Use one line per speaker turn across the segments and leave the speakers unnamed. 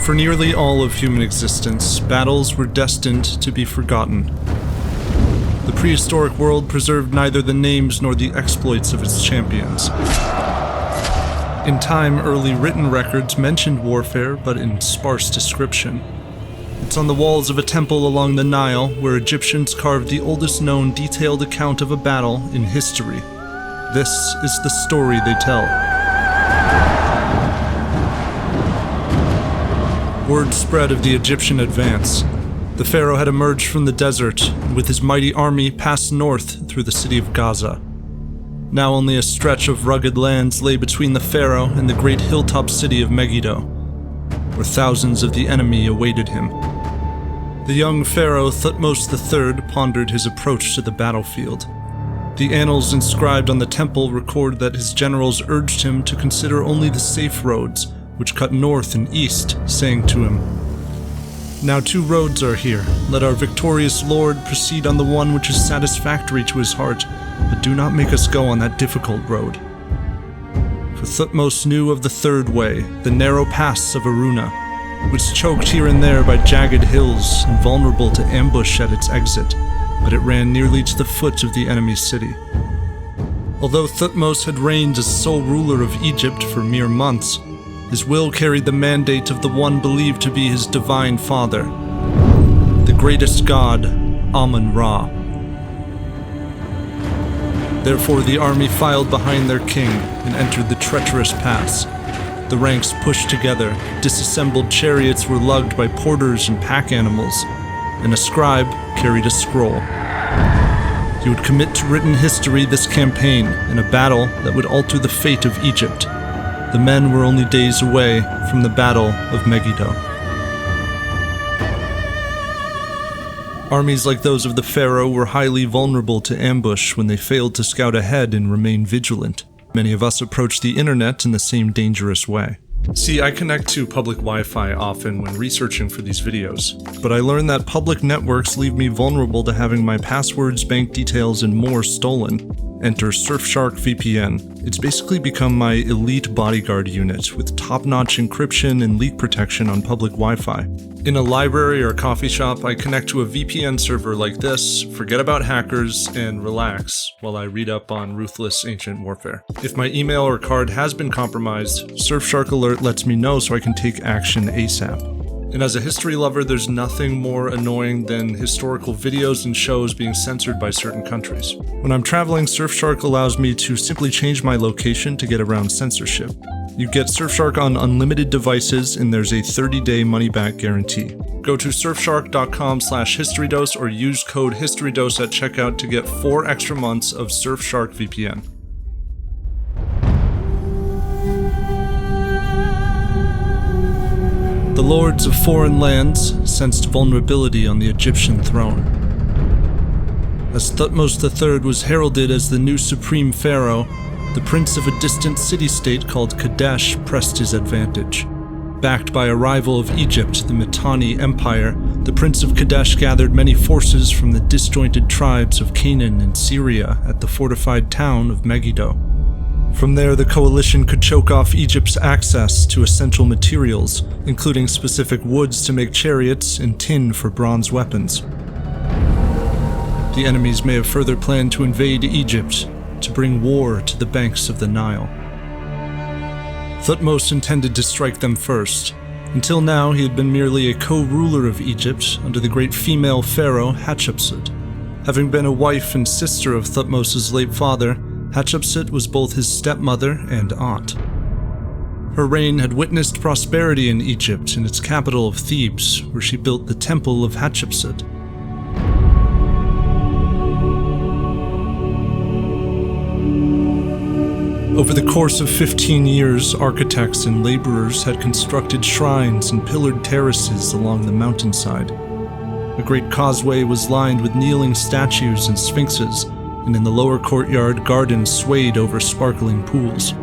For nearly all of human existence, battles were destined to be forgotten. The prehistoric world preserved neither the names nor the exploits of its champions. In time, early written records mentioned warfare, but in sparse description. It's on the walls of a temple along the Nile, where Egyptians carved the oldest known detailed account of a battle in history. This is the story they tell. Word spread of the Egyptian advance. The pharaoh had emerged from the desert, and with his mighty army passed north through the city of Gaza. Now only a stretch of rugged lands lay between the pharaoh and the great hilltop city of Megiddo, where thousands of the enemy awaited him. The young pharaoh Thutmose III pondered his approach to the battlefield. The annals inscribed on the temple record that his generals urged him to consider only the safe roads, which cut north and east, saying to him, "Now 2 roads are here. Let our victorious lord proceed on the one which is satisfactory to his heart, but do not make us go on that difficult road." For Thutmose knew of the 3rd way, the narrow pass of Aruna, which choked here and there by jagged hills and vulnerable to ambush at its exit, but it ran nearly to the foot of the enemy city. Although Thutmose had reigned as sole ruler of Egypt for mere months, his will carried the mandate of the one believed to be his divine father, the greatest god, Amun-Ra. Therefore the army filed behind their king and entered the treacherous pass. The ranks pushed together, disassembled chariots were lugged by porters and pack animals, and a scribe carried a scroll. He would commit to written history this campaign in a battle that would alter the fate of Egypt. The men were only days away from the Battle of Megiddo. Armies like those of the pharaoh were highly vulnerable to ambush when they failed to scout ahead and remain vigilant. Many of us approach the internet in the same dangerous way. See, I connect to public Wi-Fi often when researching for these videos, but I learned that public networks leave me vulnerable to having my passwords, bank details, and more stolen. Enter Surfshark VPN. It's basically become my elite bodyguard unit with top-notch encryption and leak protection on public Wi-Fi. In a library or coffee shop, I connect to a VPN server like this, forget about hackers, and relax while I read up on ruthless ancient warfare. If my email or card has been compromised, Surfshark Alert lets me know so I can take action ASAP. And as a history lover, there's nothing more annoying than historical videos and shows being censored by certain countries. When I'm traveling, Surfshark allows me to simply change my location to get around censorship. You get Surfshark on unlimited devices, and there's a 30-day money-back guarantee. Go to surfshark.com/historydose or use code HistoryDose at checkout to get 4 extra months of Surfshark VPN. The lords of foreign lands sensed vulnerability on the Egyptian throne. As Thutmose III was heralded as the new supreme pharaoh, the prince of a distant city-state called Kadesh pressed his advantage. Backed by a rival of Egypt, the Mitanni Empire, the Prince of Kadesh gathered many forces from the disjointed tribes of Canaan and Syria at the fortified town of Megiddo. From there, the coalition could choke off Egypt's access to essential materials, including specific woods to make chariots and tin for bronze weapons. The enemies may have further planned to invade Egypt, to bring war to the banks of the Nile. Thutmose intended to strike them first. Until now, he had been merely a co-ruler of Egypt under the great female pharaoh Hatshepsut. Having been a wife and sister of Thutmose's late father, Hatshepsut was both his stepmother and aunt. Her reign had witnessed prosperity in Egypt in its capital of Thebes, where she built the Temple of Hatshepsut. Over the course of 15 years, architects and laborers had constructed shrines and pillared terraces along the mountainside. A great causeway was lined with kneeling statues and sphinxes, and in the lower courtyard, gardens swayed over sparkling pools.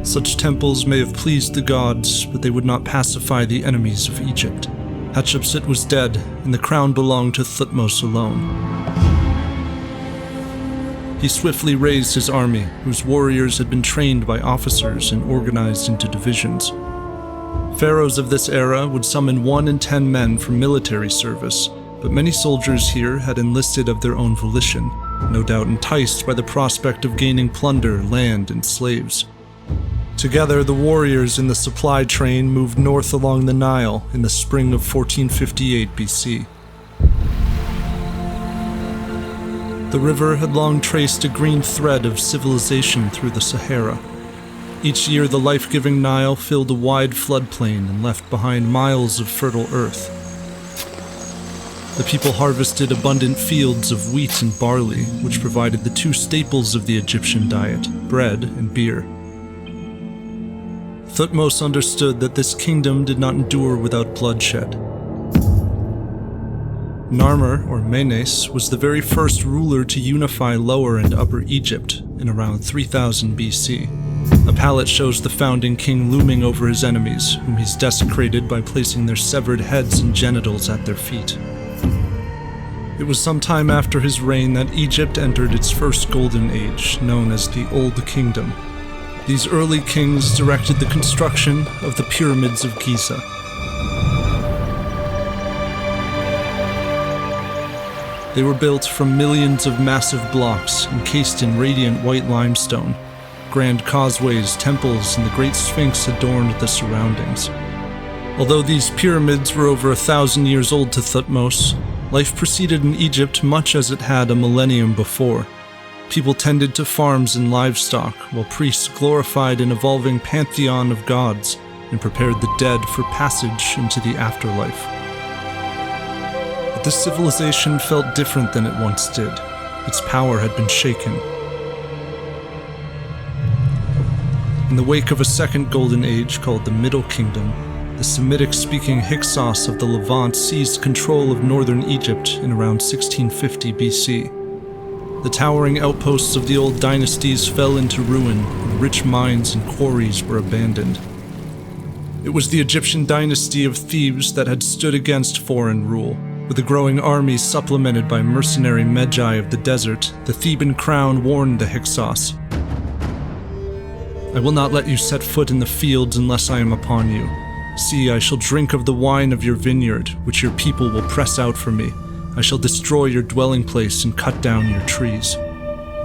Such temples may have pleased the gods, but they would not pacify the enemies of Egypt. Hatshepsut was dead, and the crown belonged to Thutmose alone. He swiftly raised his army, whose warriors had been trained by officers and organized into divisions. Pharaohs of this era would summon 1 in 10 men for military service, but many soldiers here had enlisted of their own volition, no doubt enticed by the prospect of gaining plunder, land, and slaves. Together, the warriors in the supply train moved north along the Nile in the spring of 1458 BC. The river had long traced a green thread of civilization through the Sahara. Each year, the life-giving Nile filled a wide floodplain and left behind miles of fertile earth. The people harvested abundant fields of wheat and barley, which provided the 2 staples of the Egyptian diet, bread and beer. Thutmose understood that this kingdom did not endure without bloodshed. Narmer, or Menes, was the very first ruler to unify Lower and Upper Egypt in around 3000 BC. A palette shows the founding king looming over his enemies, whom he's desecrated by placing their severed heads and genitals at their feet. It was some time after his reign that Egypt entered its first golden age, known as the Old Kingdom. These early kings directed the construction of the pyramids of Giza. They were built from millions of massive blocks encased in radiant white limestone. Grand causeways, temples, and the Great Sphinx adorned the surroundings. Although these pyramids were over 1,000 years old to Thutmose, life proceeded in Egypt much as it had a millennium before. People tended to farms and livestock, while priests glorified an evolving pantheon of gods and prepared the dead for passage into the afterlife. But this civilization felt different than it once did. Its power had been shaken. In the wake of a second golden age called the Middle Kingdom, the Semitic-speaking Hyksos of the Levant seized control of northern Egypt in around 1650 BC. The towering outposts of the old dynasties fell into ruin, and rich mines and quarries were abandoned. It was the Egyptian dynasty of Thebes that had stood against foreign rule. With a growing army supplemented by mercenary Magi of the desert, the Theban crown warned the Hyksos, "I will not let you set foot in the fields unless I am upon you. See, I shall drink of the wine of your vineyard, which your people will press out for me. I shall destroy your dwelling place and cut down your trees."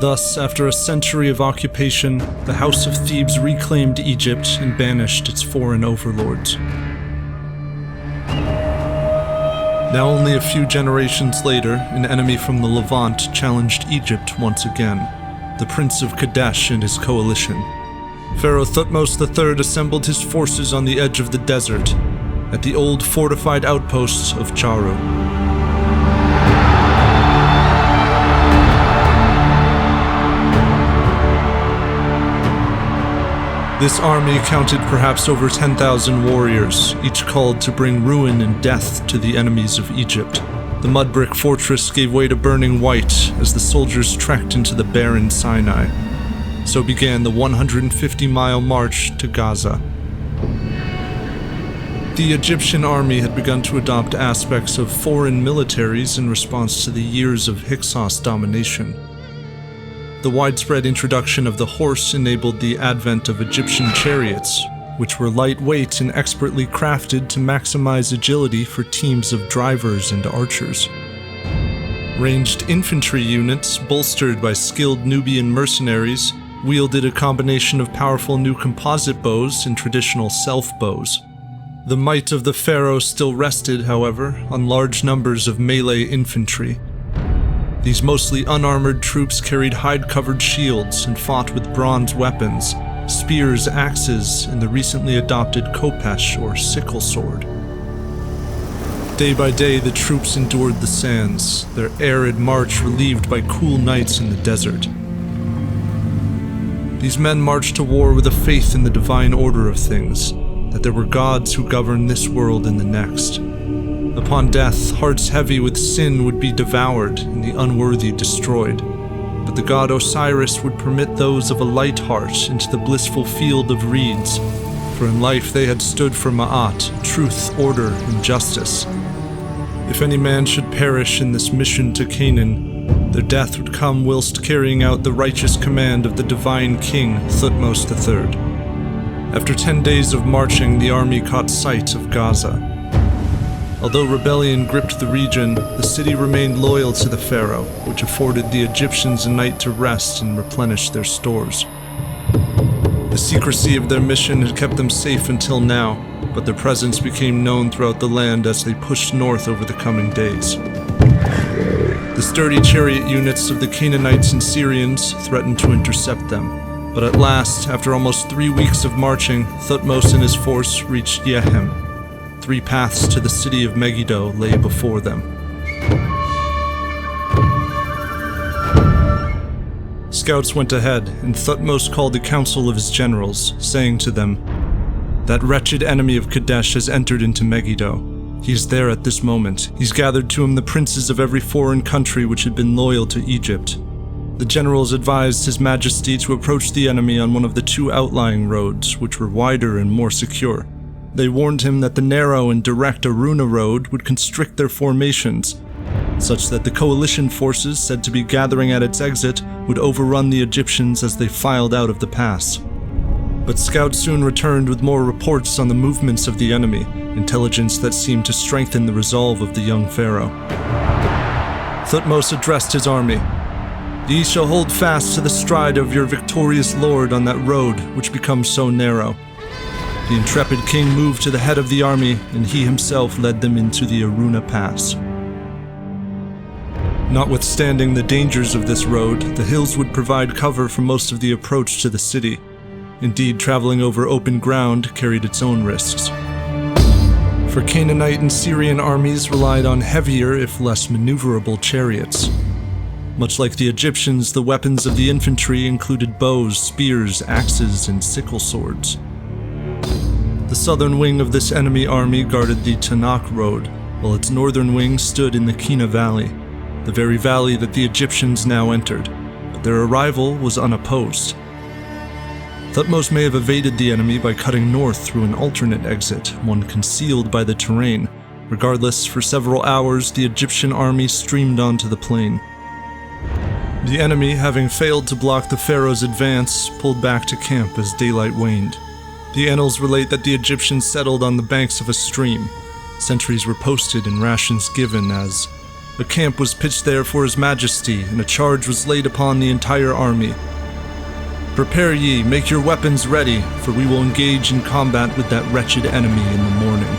Thus, after a century of occupation, the House of Thebes reclaimed Egypt and banished its foreign overlords. Now only a few generations later, an enemy from the Levant challenged Egypt once again, the Prince of Kadesh and his coalition. Pharaoh Thutmose III assembled his forces on the edge of the desert, at the old fortified outposts of Charu. This army counted perhaps over 10,000 warriors, each called to bring ruin and death to the enemies of Egypt. The mud-brick fortress gave way to burning white as the soldiers trekked into the barren Sinai. So began the 150-mile march to Gaza. The Egyptian army had begun to adopt aspects of foreign militaries in response to the years of Hyksos domination. The widespread introduction of the horse enabled the advent of Egyptian chariots, which were lightweight and expertly crafted to maximize agility for teams of drivers and archers. Ranged infantry units, bolstered by skilled Nubian mercenaries, wielded a combination of powerful new composite bows and traditional self-bows. The might of the pharaoh still rested, however, on large numbers of melee infantry. These mostly unarmored troops carried hide-covered shields and fought with bronze weapons, spears, axes, and the recently adopted khopesh, or sickle sword. Day by day, the troops endured the sands, their arid march relieved by cool nights in the desert. These men marched to war with a faith in the divine order of things, that there were gods who governed this world and the next. Upon death, hearts heavy with sin would be devoured and the unworthy destroyed. But the god Osiris would permit those of a light heart into the blissful field of reeds, for in life they had stood for Ma'at, truth, order, and justice. If any man should perish in this mission to Canaan, their death would come whilst carrying out the righteous command of the divine king, Thutmose III. After 10 days of marching, the army caught sight of Gaza. Although rebellion gripped the region, the city remained loyal to the Pharaoh, which afforded the Egyptians a night to rest and replenish their stores. The secrecy of their mission had kept them safe until now, but their presence became known throughout the land as they pushed north over the coming days. The sturdy chariot units of the Canaanites and Syrians threatened to intercept them, but at last, after almost 3 weeks of marching, Thutmose and his force reached Yehem. 3 paths to the city of Megiddo lay before them. Scouts went ahead, and Thutmose called a council of his generals, saying to them, "That wretched enemy of Kadesh has entered into Megiddo. He is there at this moment. He's gathered to him the princes of every foreign country which had been loyal to Egypt." The generals advised His Majesty to approach the enemy on one of the 2 outlying roads, which were wider and more secure. They warned him that the narrow and direct Aruna road would constrict their formations, such that the coalition forces said to be gathering at its exit would overrun the Egyptians as they filed out of the pass. But scouts soon returned with more reports on the movements of the enemy, intelligence that seemed to strengthen the resolve of the young pharaoh. Thutmose addressed his army. "Ye shall hold fast to the stride of your victorious lord on that road which becomes so narrow." The intrepid king moved to the head of the army, and he himself led them into the Aruna Pass. Notwithstanding the dangers of this road, the hills would provide cover for most of the approach to the city. Indeed, traveling over open ground carried its own risks. For Canaanite and Syrian armies relied on heavier, if less maneuverable, chariots. Much like the Egyptians, the weapons of the infantry included bows, spears, axes, and sickle swords. The southern wing of this enemy army guarded the Tanakh Road, while its northern wing stood in the Kina Valley, the very valley that the Egyptians now entered, but their arrival was unopposed. Thutmose may have evaded the enemy by cutting north through an alternate exit, one concealed by the terrain. Regardless, for several hours, the Egyptian army streamed onto the plain. The enemy, having failed to block the pharaoh's advance, pulled back to camp as daylight waned. The annals relate that the Egyptians settled on the banks of a stream. Sentries were posted and rations given as a camp was pitched there for His Majesty, and a charge was laid upon the entire army. "Prepare ye, make your weapons ready, for we will engage in combat with that wretched enemy in the morning."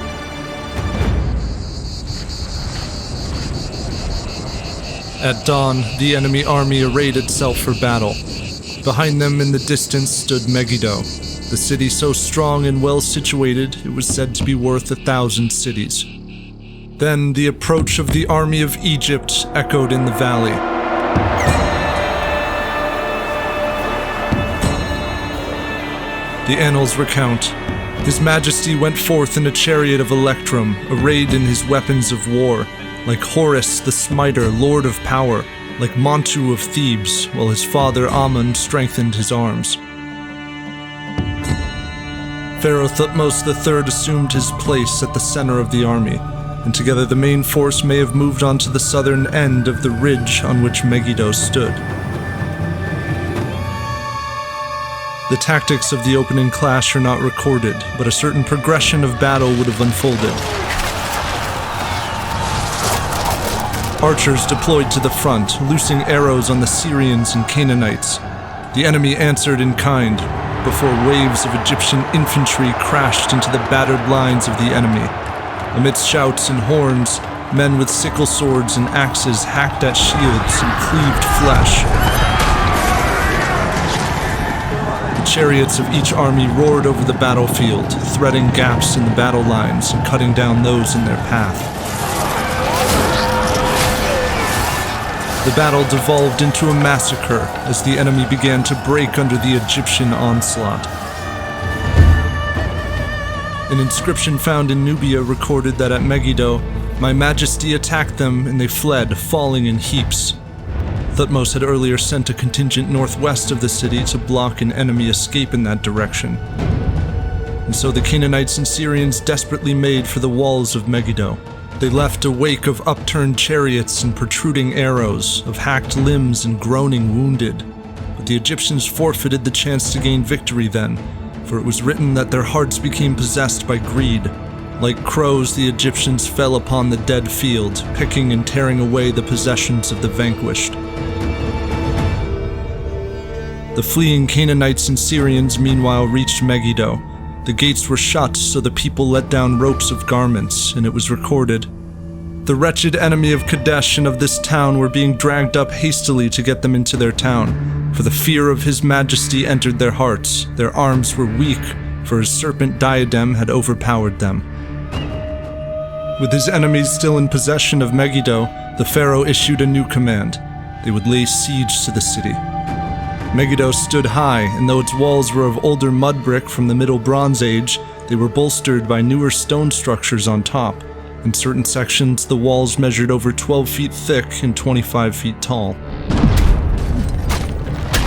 At dawn, the enemy army arrayed itself for battle. Behind them in the distance stood Megiddo, the city so strong and well situated it was said to be worth 1,000 cities. Then the approach of the army of Egypt echoed in the valley. The annals recount, His Majesty went forth in a chariot of electrum, arrayed in his weapons of war, like Horus the smiter, lord of power, like Montu of Thebes, while his father Amun strengthened his arms. Pharaoh Thutmose III assumed his place at the center of the army, and together the main force may have moved on to the southern end of the ridge on which Megiddo stood. The tactics of the opening clash are not recorded, but a certain progression of battle would have unfolded. Archers deployed to the front, loosing arrows on the Syrians and Canaanites. The enemy answered in kind, before waves of Egyptian infantry crashed into the battered lines of the enemy. Amidst shouts and horns, men with sickle swords and axes hacked at shields and cleaved flesh. The chariots of each army roared over the battlefield, threading gaps in the battle lines and cutting down those in their path. The battle devolved into a massacre as the enemy began to break under the Egyptian onslaught. An inscription found in Nubia recorded that at Megiddo, My Majesty attacked them and they fled, falling in heaps. Thutmose had earlier sent a contingent northwest of the city to block an enemy escape in that direction. And so the Canaanites and Syrians desperately made for the walls of Megiddo. They left a wake of upturned chariots and protruding arrows, of hacked limbs and groaning wounded. But the Egyptians forfeited the chance to gain victory then, for it was written that their hearts became possessed by greed. Like crows, the Egyptians fell upon the dead field, picking and tearing away the possessions of the vanquished. The fleeing Canaanites and Syrians meanwhile reached Megiddo. The gates were shut, so the people let down ropes of garments, and it was recorded, "The wretched enemy of Kadesh and of this town were being dragged up hastily to get them into their town, for the fear of his majesty entered their hearts. Their arms were weak, for his serpent diadem had overpowered them." With his enemies still in possession of Megiddo, the Pharaoh issued a new command. They would lay siege to the city. Megiddo stood high, and though its walls were of older mud brick from the Middle Bronze Age, they were bolstered by newer stone structures on top. In certain sections, the walls measured over 12 feet thick and 25 feet tall.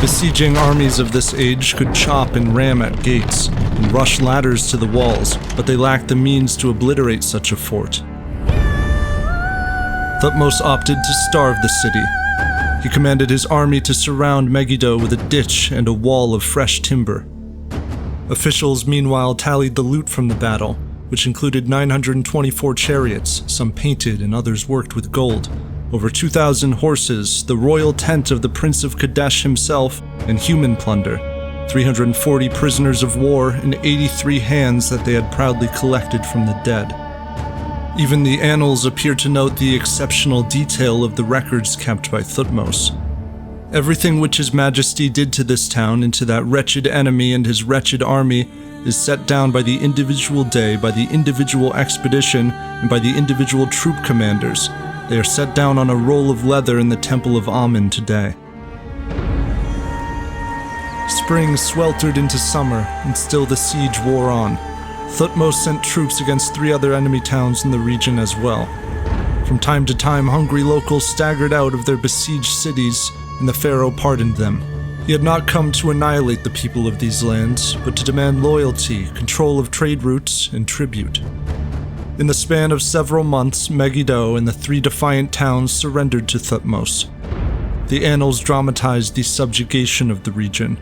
Besieging armies of this age could chop and ram at gates and rush ladders to the walls, but they lacked the means to obliterate such a fort. Thutmose opted to starve the city. He commanded his army to surround Megiddo with a ditch and a wall of fresh timber. Officials meanwhile tallied the loot from the battle, which included 924 chariots, some painted and others worked with gold, over 2,000 horses, the royal tent of the Prince of Kadesh himself, and human plunder, 340 prisoners of war, and 83 hands that they had proudly collected from the dead. Even the annals appear to note the exceptional detail of the records kept by Thutmose. Everything which His Majesty did to this town and to that wretched enemy and his wretched army is set down by the individual day, by the individual expedition, and by the individual troop commanders. They are set down on a roll of leather in the Temple of Amun today. Spring sweltered into summer, and still the siege wore on. Thutmose sent troops against 3 other enemy towns in the region as well. From time to time, hungry locals staggered out of their besieged cities, and the Pharaoh pardoned them. He had not come to annihilate the people of these lands, but to demand loyalty, control of trade routes, and tribute. In the span of several months, Megiddo and the 3 defiant towns surrendered to Thutmose. The annals dramatized the subjugation of the region.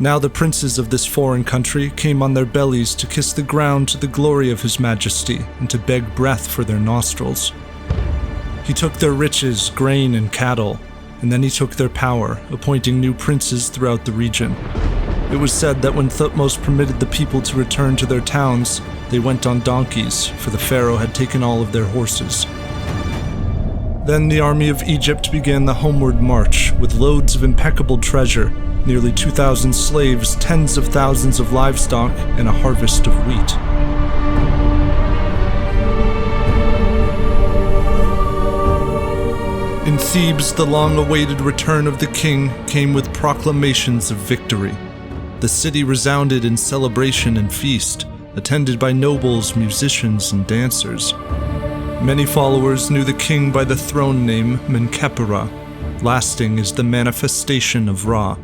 Now the princes of this foreign country came on their bellies to kiss the ground to the glory of His Majesty and to beg breath for their nostrils. He took their riches, grain, and cattle, and then he took their power, appointing new princes throughout the region. It was said that when Thutmose permitted the people to return to their towns, they went on donkeys, for the Pharaoh had taken all of their horses. Then the army of Egypt began the homeward march, with loads of impeccable treasure, nearly 2,000 slaves, tens of thousands of livestock, and a harvest of wheat. In Thebes, the long-awaited return of the king came with proclamations of victory. The city resounded in celebration and feast, attended by nobles, musicians, and dancers. Many followers knew the king by the throne name Menkaperah, lasting as the manifestation of Ra.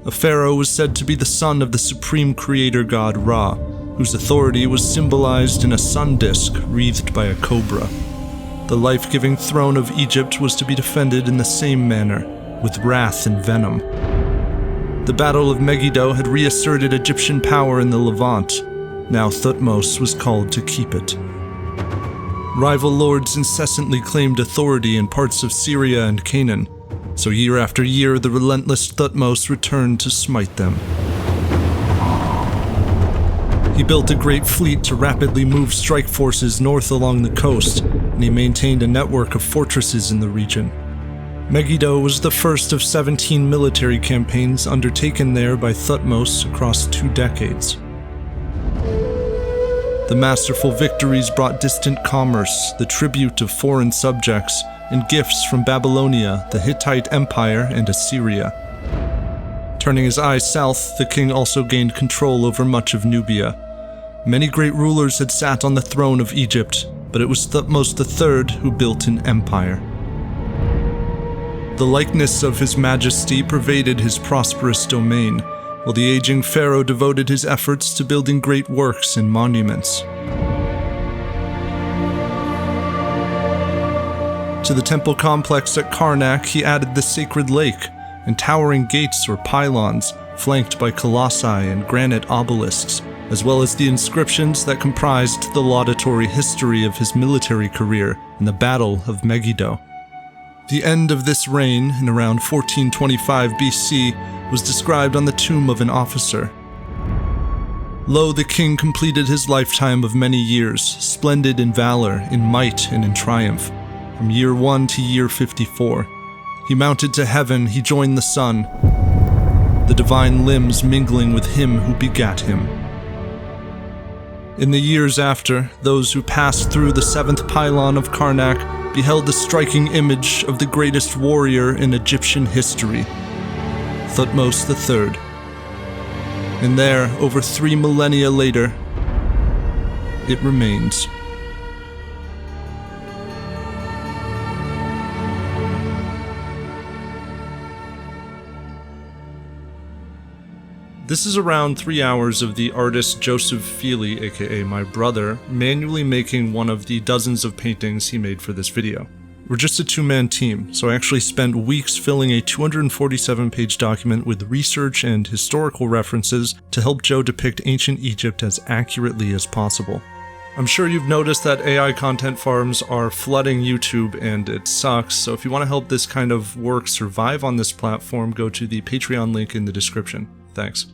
A pharaoh was said to be the son of the supreme creator god Ra, whose authority was symbolized in a sun disk wreathed by a cobra. The life-giving throne of Egypt was to be defended in the same manner, with wrath and venom. The Battle of Megiddo had reasserted Egyptian power in the Levant. Now Thutmose was called to keep it. Rival lords incessantly claimed authority in parts of Syria and Canaan, so year after year the relentless Thutmose returned to smite them. He built a great fleet to rapidly move strike forces north along the coast, and he maintained a network of fortresses in the region. Megiddo was the first of 17 military campaigns undertaken there by Thutmose across 2 decades. The masterful victories brought distant commerce, the tribute of foreign subjects, and gifts from Babylonia, the Hittite Empire, and Assyria. Turning his eyes south, the king also gained control over much of Nubia. Many great rulers had sat on the throne of Egypt, but it was Thutmose III who built an empire. The likeness of His Majesty pervaded his prosperous domain, while the aging pharaoh devoted his efforts to building great works and monuments. To the temple complex at Karnak, he added the sacred lake and towering gates or pylons, flanked by colossi and granite obelisks, as well as the inscriptions that comprised the laudatory history of his military career in the Battle of Megiddo. The end of this reign, in around 1425 BC, was described on the tomb of an officer. Lo, the king completed his lifetime of many years, splendid in valor, in might, and in triumph. From year 1 to year 54. He mounted to heaven, he joined the sun, the divine limbs mingling with him who begat him. In the years after, those who passed through the seventh pylon of Karnak beheld the striking image of the greatest warrior in Egyptian history, Thutmose III. And there, over 3 millennia later, it remains. This is around 3 hours of the artist Joseph Feely, aka my brother, manually making one of the dozens of paintings he made for this video. We're just a 2-man team, so I actually spent weeks filling a 247-page document with research and historical references to help Joe depict ancient Egypt as accurately as possible. I'm sure you've noticed that AI content farms are flooding YouTube and it sucks, so if you want to help this kind of work survive on this platform, go to the Patreon link in the description. Thanks.